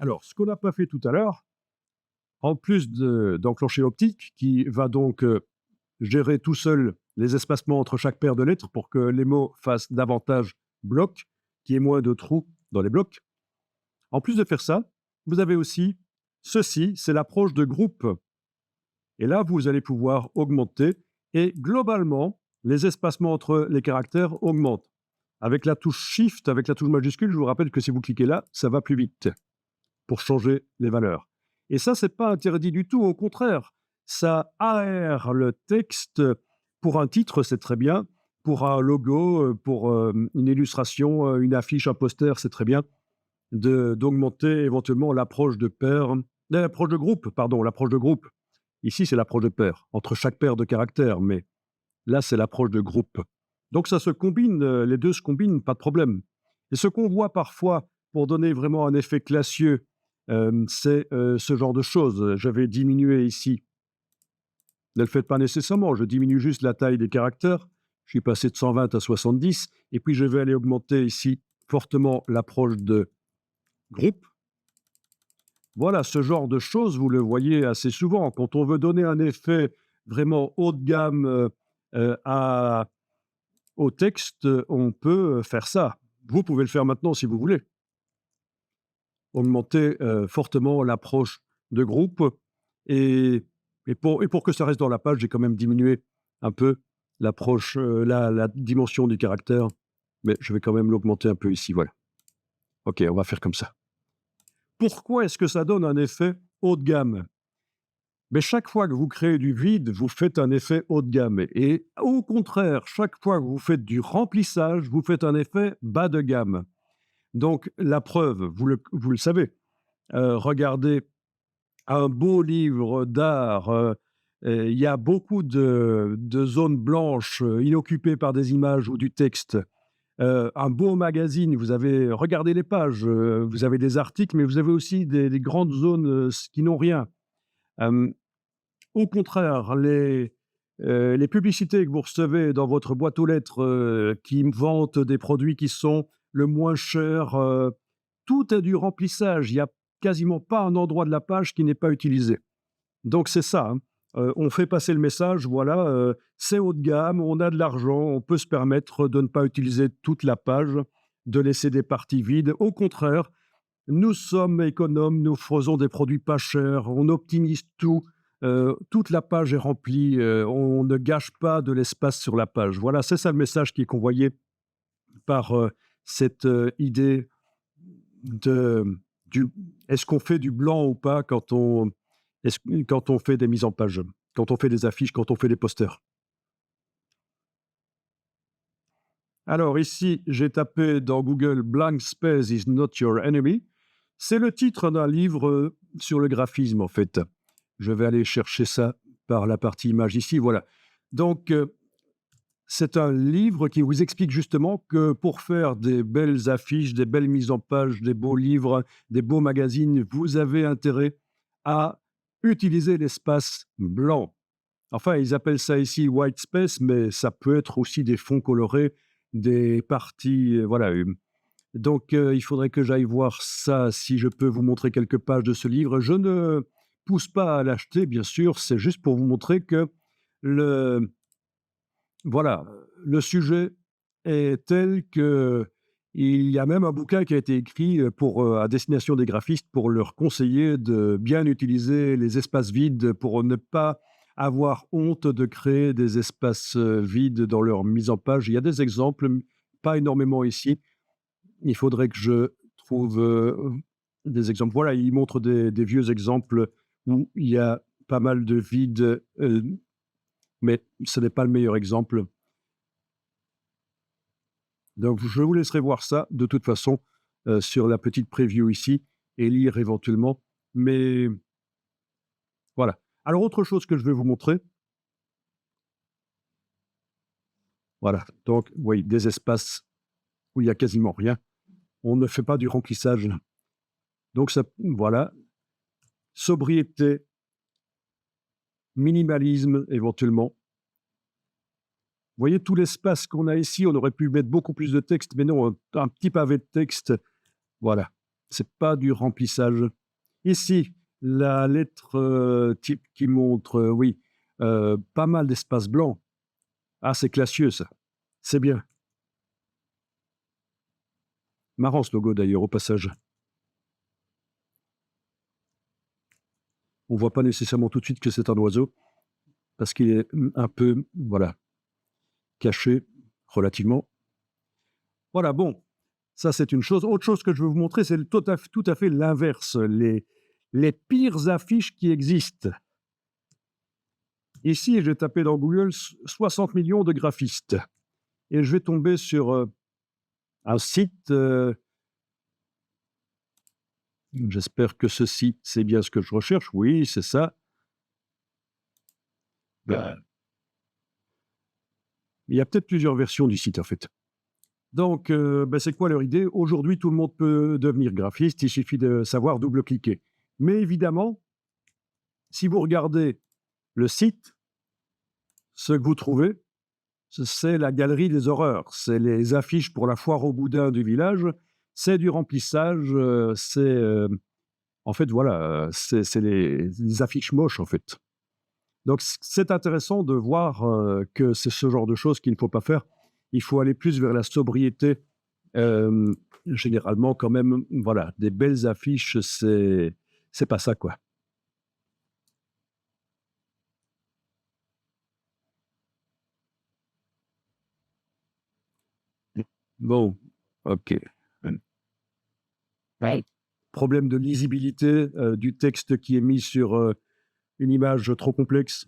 Alors, ce qu'on n'a pas fait tout à l'heure, en plus d'enclencher l'optique, qui va donc gérer tout seul les espacements entre chaque paire de lettres pour que les mots fassent davantage blocs, qu'il y ait moins de trous dans les blocs. En plus de faire ça, vous avez aussi ceci, c'est l'approche de groupe. Et là, vous allez pouvoir augmenter et globalement, les espacements entre les caractères augmentent. Avec la touche Shift, avec la touche majuscule, je vous rappelle que si vous cliquez là, ça va plus vite pour changer les valeurs. Et ça, c'est pas interdit du tout, au contraire. Ça aère le texte. Pour un titre, c'est très bien. Pour un logo, pour une illustration, une affiche, un poster, c'est très bien d'augmenter éventuellement l'approche de paire, l'approche de groupe, pardon, l'approche de groupe. Ici, c'est l'approche de paire, entre chaque paire de caractères, mais là, c'est l'approche de groupe. Donc ça se combine, les deux se combinent, pas de problème. Et ce qu'on voit parfois pour donner vraiment un effet classieux, c'est ce genre de choses. Je vais diminuer ici. Ne le faites pas nécessairement, je diminue juste la taille des caractères. Je suis passé de 120 à 70, et puis je vais aller augmenter ici fortement l'approche de groupe. Voilà, ce genre de choses, vous le voyez assez souvent. Quand on veut donner un effet vraiment haut de gamme au texte, on peut faire ça. Vous pouvez le faire maintenant si vous voulez. Augmenter fortement l'approche de groupe. Et, pour que ça reste dans la page, j'ai quand même diminué un peu l'approche, la dimension du caractère. Mais je vais quand même l'augmenter un peu ici, voilà. OK, on va faire comme ça. Pourquoi est-ce que ça donne un effet haut de gamme? Mais chaque fois que vous créez du vide, vous faites un effet haut de gamme. Et au contraire, chaque fois que vous faites du remplissage, vous faites un effet bas de gamme. Donc, la preuve, vous le savez, regardez un beau livre d'art, il y a beaucoup de zones blanches inoccupées par des images ou du texte. Un beau magazine, vous avez regardez les pages, vous avez des articles, mais vous avez aussi des grandes zones qui n'ont rien. Euh, Au contraire, les publicités que vous recevez dans votre boîte aux lettres, qui vantent des produits qui sont le moins chers, tout est du remplissage. Il y a quasiment pas un endroit de la page qui n'est pas utilisé. Donc c'est ça, hein. On fait passer le message, voilà, c'est haut de gamme, on a de l'argent, on peut se permettre de ne pas utiliser toute la page, de laisser des parties vides. Au contraire, nous sommes économes, nous faisons des produits pas chers, on optimise tout, toute la page est remplie, on ne gâche pas de l'espace sur la page. Voilà, c'est ça le message qui est convoyé par, cette, idée de du est-ce qu'on fait du blanc ou pas quand on fait des mises en page, quand on fait des affiches, quand on fait des posters? Alors ici, j'ai tapé dans Google «Blank space is not your enemy». C'est le titre d'un livre, sur le graphisme, en fait. Je vais aller chercher ça par la partie image ici, voilà. Donc, c'est un livre qui vous explique justement que pour faire des belles affiches, des belles mises en page, des beaux livres, des beaux magazines, vous avez intérêt à utiliser l'espace blanc. Enfin, ils appellent ça ici white space, mais ça peut être aussi des fonds colorés, des parties, voilà. Donc, il faudrait que j'aille voir ça, si je peux vous montrer quelques pages de ce livre. Je ne pousse pas à l'acheter, bien sûr, c'est juste pour vous montrer que le voilà, le sujet est tel que il y a même un bouquin qui a été écrit, pour, à destination des graphistes pour leur conseiller de bien utiliser les espaces vides pour ne pas avoir honte de créer des espaces, vides dans leur mise en page. Il y a des exemples, pas énormément ici. Il faudrait que je trouve, des exemples. Voilà, il montre des vieux exemples où il y a pas mal de vide, mais ce n'est pas le meilleur exemple. Donc je vous laisserai voir ça de toute façon, sur la petite preview ici et lire éventuellement. Mais voilà. Alors autre chose que je vais vous montrer, voilà, donc oui, des espaces où il y a quasiment rien. On ne fait pas du remplissage. Donc ça voilà, sobriété, minimalisme éventuellement. Vous voyez tout l'espace qu'on a ici, on aurait pu mettre beaucoup plus de texte, mais non, un petit pavé de texte, voilà. c'est pas du remplissage. Ici, la lettre type qui montre, oui, pas mal d'espace blanc. Ah, c'est classieux ça. C'est bien. Marrant ce logo d'ailleurs, au passage. On voit pas nécessairement tout de suite que c'est un oiseau, parce qu'il est un peu, voilà, caché relativement. Voilà, bon, ça c'est une chose. Autre chose que je veux vous montrer, c'est tout à fait l'inverse, les pires affiches qui existent. Ici, j'ai tapé dans Google 60 millions de graphistes et je vais tomber sur un site. J'espère que ce site, c'est bien ce que je recherche. Oui, c'est ça. Ben, il y a peut-être plusieurs versions du site en fait. Donc, ben, c'est quoi leur idée? Aujourd'hui, tout le monde peut devenir graphiste, il suffit de savoir double-cliquer. Mais évidemment, si vous regardez le site, ce que vous trouvez, c'est la galerie des horreurs. C'est les affiches pour la foire au boudin du village, c'est du remplissage, en fait, voilà, c'est les affiches moches, en fait. Donc c'est intéressant de voir, que c'est ce genre de choses qu'il ne faut pas faire. Il faut aller plus vers la sobriété. Généralement quand même, voilà, des belles affiches, c'est pas ça, quoi. Bon, OK. Mmh. Ouais. Problème de lisibilité, du texte qui est mis sur, une image trop complexe.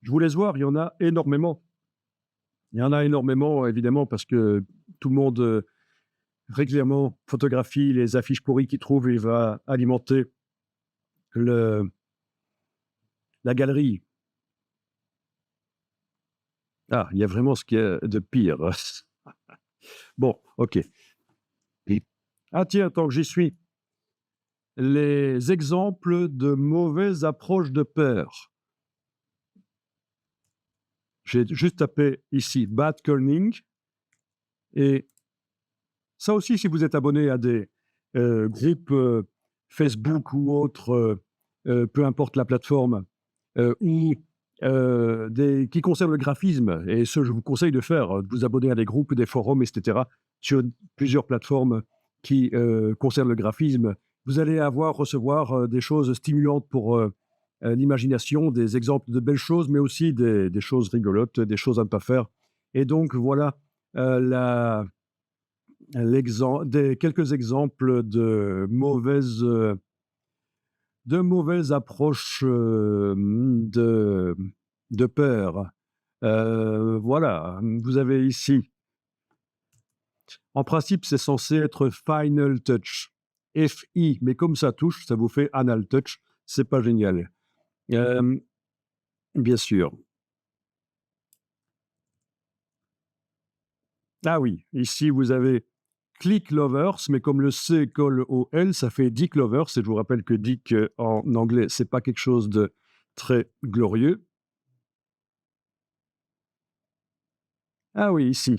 Je vous laisse voir, il y en a énormément. Il y en a énormément évidemment parce que tout le monde, régulièrement photographie les affiches pourries qu'il trouve et va alimenter le la galerie. Ah, il y a vraiment ce qu'il y a de pire. Bon, OK. Et ah tiens, tant que j'y suis, les exemples de mauvaises approches de peur. J'ai juste tapé ici bad culling et ça aussi, si vous êtes abonné à des, groupes, Facebook ou autres, peu importe la plateforme, ou des qui concernent le graphisme et ce je vous conseille de faire, de vous abonner à des groupes, des forums et cetera, sur plusieurs plateformes qui, concernent le graphisme. Vous allez recevoir, des choses stimulantes pour, l'imagination, des exemples de belles choses, mais aussi des choses rigolotes, des choses à ne pas faire et donc voilà, la quelques exemples de mauvaises approches de peur. Voilà, vous avez ici, en principe, c'est censé être Final Touch, FI, mais comme ça touche, ça vous fait Anal Touch, c'est pas génial. Euh, Bien sûr. Ah oui, ici vous avez Click Lovers, mais comme le C colle au L, ça fait Dick Lovers. Et je vous rappelle que Dick en anglais, c'est pas quelque chose de très glorieux. Ah oui, ici.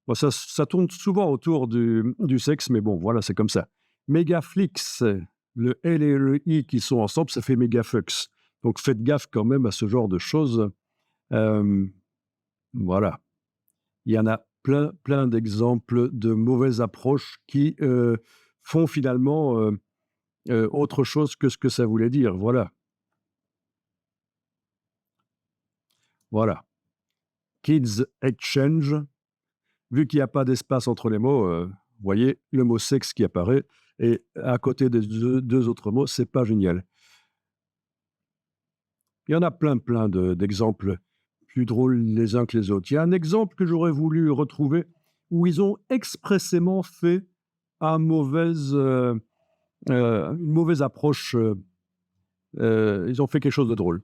Bon, ça tourne souvent autour du sexe, mais bon, voilà, c'est comme ça. Megaflix, le L et le I qui sont ensemble, ça fait Megafux. Donc faites gaffe quand même à ce genre de choses. Euh, voilà. Il y en a plein, plein d'exemples de mauvaises approches qui font finalement autre chose que ce que ça voulait dire. Voilà. Voilà. Kids Exchange, vu qu'il n'y a pas d'espace entre les mots, vous voyez le mot sexe qui apparaît et à côté des deux autres mots, c'est pas génial. Il y en a plein, plein d'exemples plus drôles les uns que les autres. Il y a un exemple que j'aurais voulu retrouver où ils ont expressément fait une mauvaise approche. Ils ont fait quelque chose de drôle,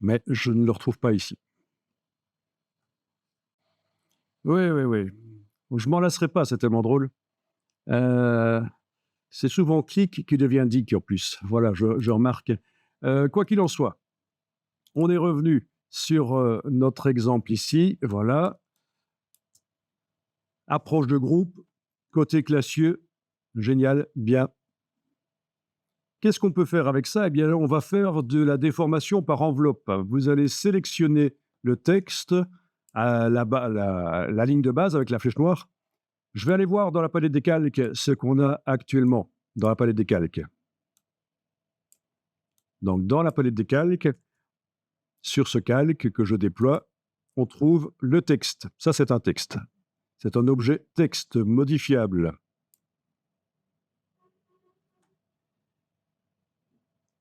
mais je ne le retrouve pas ici. Oui, oui, oui. Je m'en lasserai pas, c'est tellement drôle. Euh, c'est souvent clic qui devient dick en plus. Voilà, je remarque. Quoi qu'il en soit, on est revenu sur notre exemple ici. Voilà. Approche de groupe, côté classieux, génial, bien. Qu'est-ce qu'on peut faire avec ça? Eh bien, on va faire de la déformation par enveloppe. Vous allez sélectionner le texte à la ligne de base avec la flèche noire. Je vais aller voir dans la palette des calques ce qu'on a actuellement dans la palette des calques. Donc, dans la palette des calques, sur ce calque que je déploie, on trouve le texte. Ça, c'est un texte. C'est un objet texte modifiable.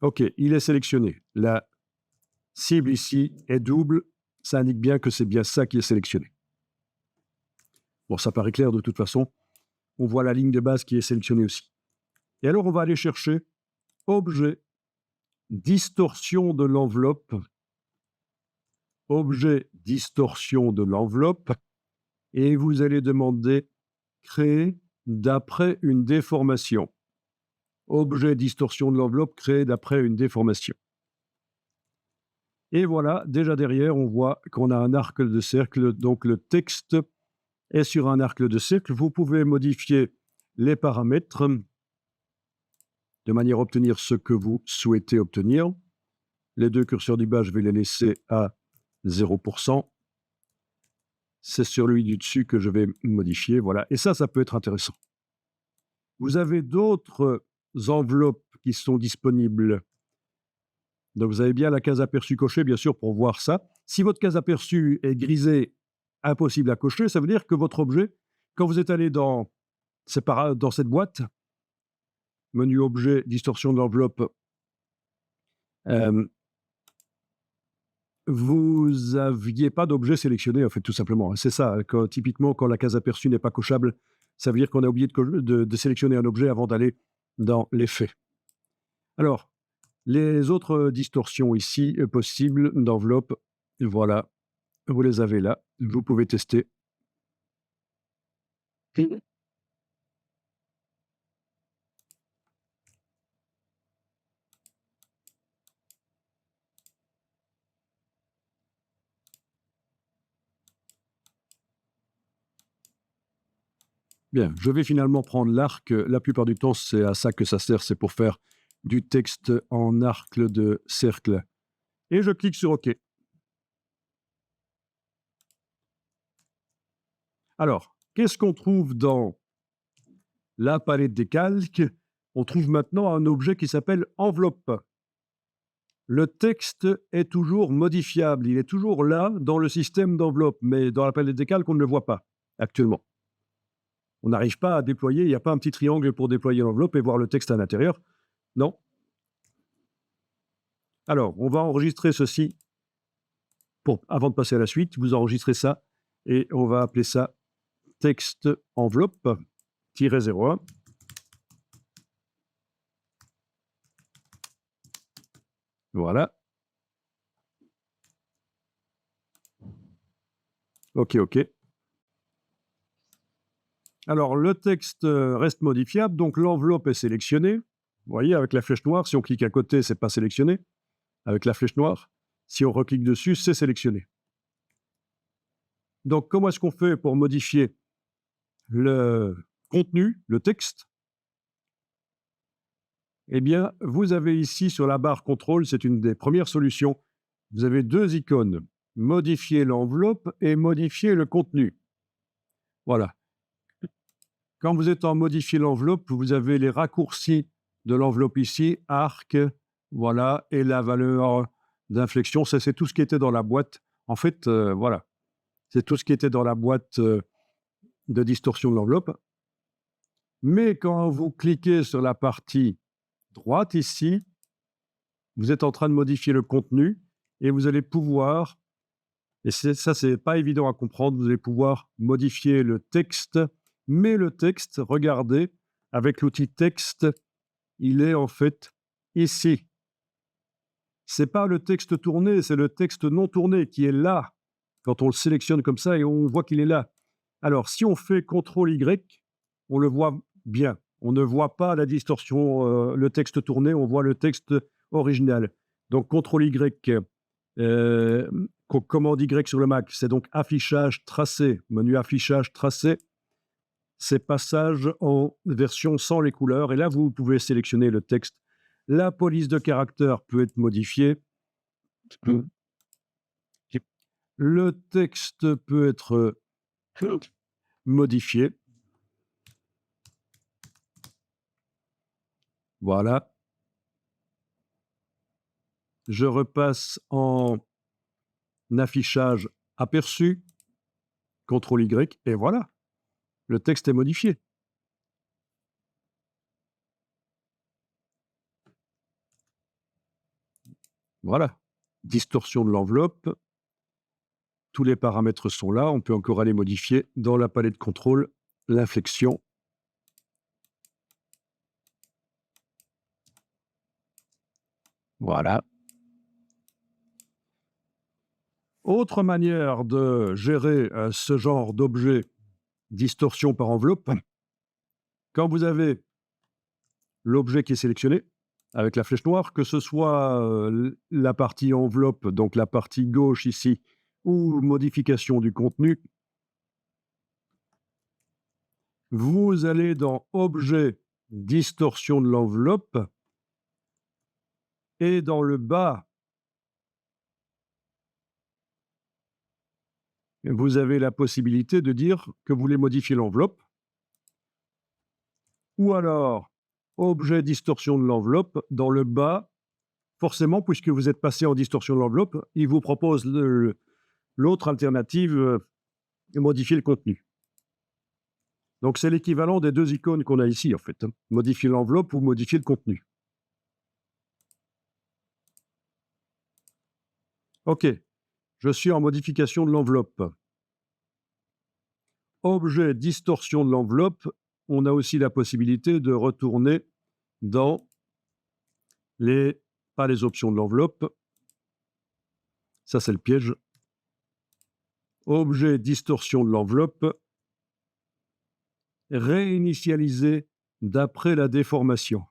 OK, il est sélectionné. La cible ici est double. Ça indique bien que c'est bien ça qui est sélectionné. Bon, ça paraît clair de toute façon. On voit la ligne de base qui est sélectionnée aussi. Et alors, on va aller chercher objet, distorsion de l'enveloppe, objet, distorsion de l'enveloppe, et vous allez demander créer d'après une déformation. Objet, distorsion de l'enveloppe, créé d'après une déformation. Et voilà, déjà derrière, on voit qu'on a un arc de cercle, donc le texte est sur un arc de cercle. Vous pouvez modifier les paramètres de manière à obtenir ce que vous souhaitez obtenir. Les deux curseurs du bas, je vais les laisser à 0%. C'est sur lui du dessus que je vais modifier, voilà. Et ça peut être intéressant. Vous avez d'autres enveloppes qui sont disponibles. Donc, vous avez bien la case aperçu cochée, bien sûr, pour voir ça. Si votre case aperçu est grisée, impossible à cocher, ça veut dire que votre objet, quand vous êtes allé dans cette boîte, menu objet, distorsion de l'enveloppe, vous n'aviez pas d'objet sélectionné, en fait, tout simplement. C'est ça, typiquement, quand la case aperçue n'est pas cochable, ça veut dire qu'on a oublié de sélectionner un objet avant d'aller dans les faits. Alors, les autres distorsions ici possibles d'enveloppe, voilà, vous les avez là, vous pouvez tester. Bien, je vais finalement prendre l'arc. La plupart du temps, c'est à ça que ça sert, c'est pour faire du texte en arc de cercle. Et je clique sur OK. Alors, qu'est-ce qu'on trouve dans la palette des calques? On trouve maintenant un objet qui s'appelle enveloppe. Le texte est toujours modifiable, il est toujours là dans le système d'enveloppe, mais dans la palette des calques, on ne le voit pas actuellement. On n'arrive pas à déployer, il n'y a pas un petit triangle pour déployer l'enveloppe et voir le texte à l'intérieur. Non. Alors, on va enregistrer ceci avant de passer à la suite. Vous enregistrez ça et on va appeler ça texte enveloppe-01. Voilà. OK. Alors, le texte reste modifiable, donc l'enveloppe est sélectionnée. Vous voyez, avec la flèche noire, si on clique à côté, ce n'est pas sélectionné. Avec la flèche noire, si on reclique dessus, c'est sélectionné. Donc, comment est-ce qu'on fait pour modifier le contenu, le texte? Eh bien, vous avez ici sur la barre contrôle, c'est une des premières solutions, vous avez deux icônes, modifier l'enveloppe et modifier le contenu. Voilà. Quand vous êtes en modifier l'enveloppe, vous avez les raccourcis de l'enveloppe ici, arc, voilà, et la valeur d'inflexion, ça c'est tout ce qui était dans la boîte. En fait, voilà, c'est tout ce qui était dans la boîte de distorsion de l'enveloppe. Mais quand vous cliquez sur la partie droite ici, vous êtes en train de modifier le contenu et vous allez pouvoir, et ça c'est pas évident à comprendre, vous allez pouvoir modifier le texte, mais le texte, regardez, avec l'outil texte, il est en fait ici. C'est pas le texte tourné, c'est le texte non tourné qui est là, quand on le sélectionne comme ça et on voit qu'il est là. Alors, si on fait CTRL-Y, on le voit bien. On ne voit pas la distorsion, le texte tourné, on voit le texte original. Donc, CTRL-Y, commande Y sur le Mac, c'est donc affichage tracé, menu affichage tracé. ces passages en version sans les couleurs. Et là, vous pouvez sélectionner le texte. La police de caractère peut être modifiée. Le texte peut être modifié. Voilà. Je repasse en affichage aperçu, CTRL Y, et voilà, le texte est modifié. Voilà. Distorsion de l'enveloppe. Tous les paramètres sont là. On peut encore aller modifier dans la palette de contrôle l'inflexion. Voilà. Autre manière de gérer ce genre d'objet, distorsion par enveloppe, quand vous avez l'objet qui est sélectionné avec la flèche noire, que ce soit la partie enveloppe, donc la partie gauche ici, ou modification du contenu, vous allez dans Objet, distorsion de l'enveloppe, et dans le bas, vous avez la possibilité de dire que vous voulez modifier l'enveloppe, ou alors Objet, distorsion de l'enveloppe, dans le bas, forcément, puisque vous êtes passé en distorsion de l'enveloppe, il vous propose l'autre alternative, modifier le contenu. Donc c'est l'équivalent des deux icônes qu'on a ici, en fait. Modifier l'enveloppe ou modifier le contenu. OK, je suis en modification de l'enveloppe. Objet, distorsion de l'enveloppe, on a aussi la possibilité de retourner dans pas les options de l'enveloppe, ça c'est le piège. Objet, distorsion de l'enveloppe, réinitialiser d'après la déformation.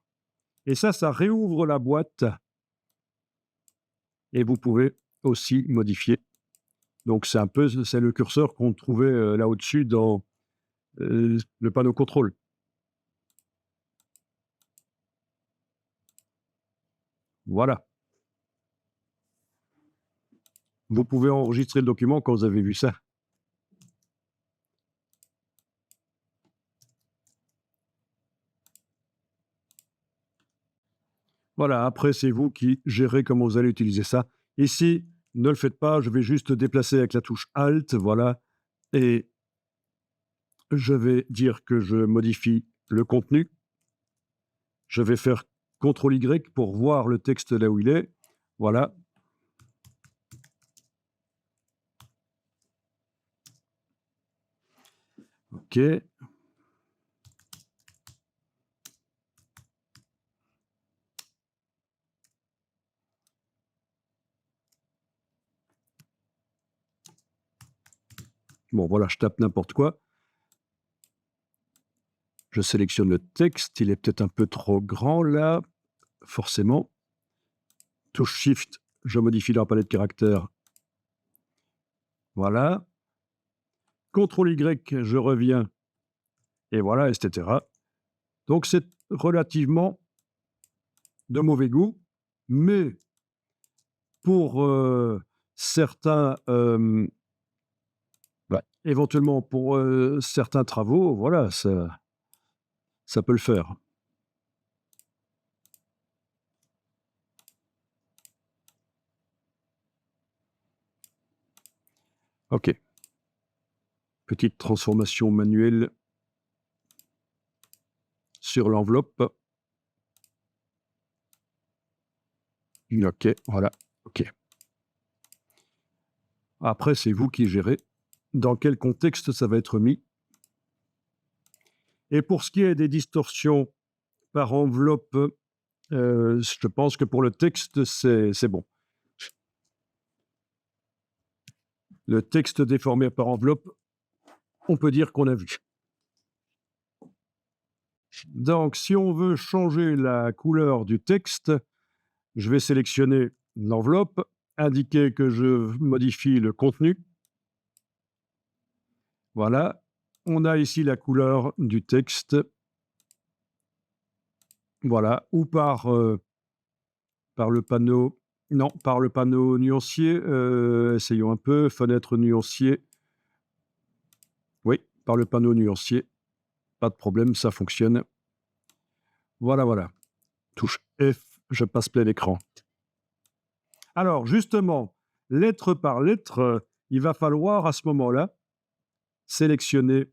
Et ça réouvre la boîte et vous pouvez aussi modifier. Donc c'est le curseur qu'on trouvait là au-dessus dans le panneau contrôle. Voilà. Vous pouvez enregistrer le document quand vous avez vu ça. Voilà, après, c'est vous qui gérez comment vous allez utiliser ça. Ici, ne le faites pas, je vais juste déplacer avec la touche Alt, voilà, et je vais dire que je modifie le contenu. Je vais faire CTRL Y pour voir le texte là où il est. Voilà. OK. Bon, voilà, je tape n'importe quoi. Je sélectionne le texte, il est peut-être un peu trop grand là, forcément. Touche Shift, je modifie la palette de caractères. Voilà. CTRL Y, je reviens, et voilà, etc. Donc c'est relativement de mauvais goût, mais pour certains, éventuellement pour certains travaux, voilà, ça peut le faire. OK. Petite transformation manuelle sur l'enveloppe. OK, voilà, OK. Après, c'est vous qui gérez dans quel contexte ça va être mis. Et pour ce qui est des distorsions par enveloppe, je pense que pour le texte, c'est bon. Le texte déformé par enveloppe, on peut dire qu'on a vu. Donc, si on veut changer la couleur du texte, je vais sélectionner l'enveloppe, indiquer que je modifie le contenu. Voilà. on a ici la couleur du texte. Voilà, ou par le panneau, non, par le panneau nuancier, essayons un peu, fenêtre nuancier. Oui, par le panneau nuancier, pas de problème, ça fonctionne. Voilà, voilà. Touche F, je passe plein écran. Alors justement, lettre par lettre, il va falloir à ce moment-là sélectionner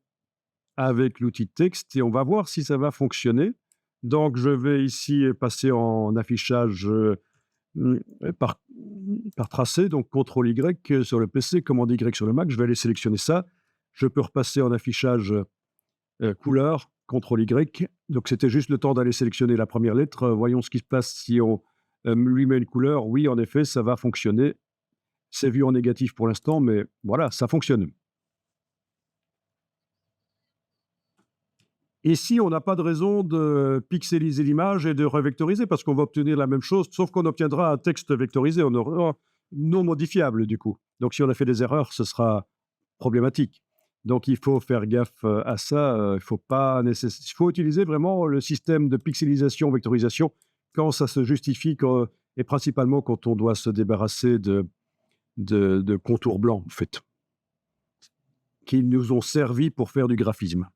avec l'outil texte et on va voir si ça va fonctionner. Donc je vais ici passer en affichage par, par tracé, donc CTRL Y sur le PC, commande Y sur le Mac. Je vais aller sélectionner ça. Je peux repasser en affichage couleur, CTRL Y. Donc c'était juste le temps d'aller sélectionner la première lettre. Voyons ce qui se passe si on lui met une couleur. Oui, en effet, ça va fonctionner. C'est vu en négatif pour l'instant, mais voilà, ça fonctionne. Ici, on n'a pas de raison de pixeliser l'image et de revectoriser parce qu'on va obtenir la même chose, sauf qu'on obtiendra un texte vectorisé, on aura non modifiable du coup. Donc si on a fait des erreurs, ce sera problématique. Donc il faut faire gaffe à ça. Il faut utiliser vraiment le système de pixelisation, vectorisation quand ça se justifie et principalement quand on doit se débarrasser de contours blancs, en fait, qui nous ont servi pour faire du graphisme.